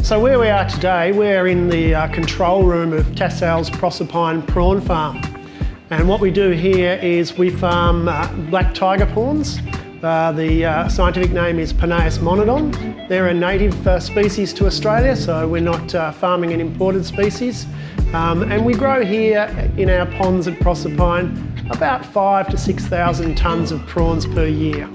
So where we are today, we're in the control room of Tassal's Proserpine prawn farm. And what we do here is we farm black tiger prawns. The scientific name is Penaeus monodon. They're a native species to Australia, so we're not farming an imported species. And we grow here in our ponds at Proserpine about 5,000 to 6,000 tonnes of prawns per year.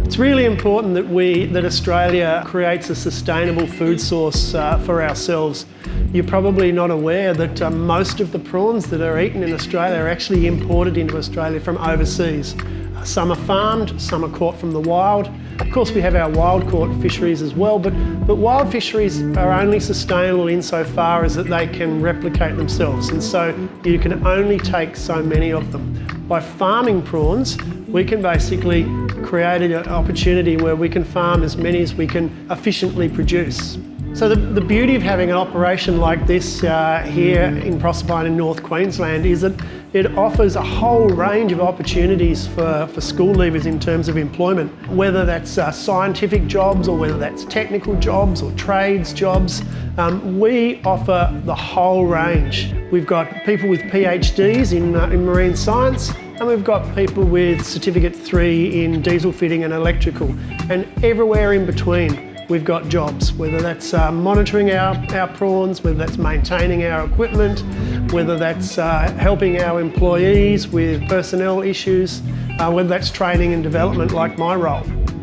It's really important that Australia creates a sustainable food source for ourselves. You're probably not aware that most of the prawns that are eaten in Australia are actually imported into Australia from overseas. Some are farmed, some are caught from the wild. Of course, we have our wild caught fisheries as well, but wild fisheries are only sustainable insofar as that they can replicate themselves, and so you can only take so many of them. By farming prawns, we can basically create an opportunity where we can farm as many as we can efficiently produce. So the beauty of having an operation like this here in Proserpine in North Queensland is that it offers a whole range of opportunities for school leavers in terms of employment, whether that's scientific jobs or whether that's technical jobs or trades jobs. We offer the whole range. We've got people with PhDs in marine science, and we've got people with Certificate 3 in diesel fitting and electrical, and everywhere in between. We've got jobs, whether that's monitoring our prawns, whether that's maintaining our equipment, whether that's helping our employees with personnel issues, whether that's training and development like my role.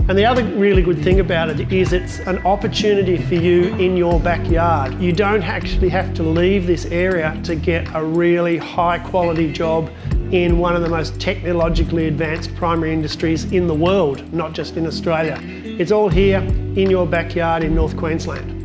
And the other really good thing about it is it's an opportunity for you in your backyard. You don't actually have to leave this area to get a really high quality job in one of the most technologically advanced primary industries in the world, not just in Australia. It's all here in your backyard in North Queensland.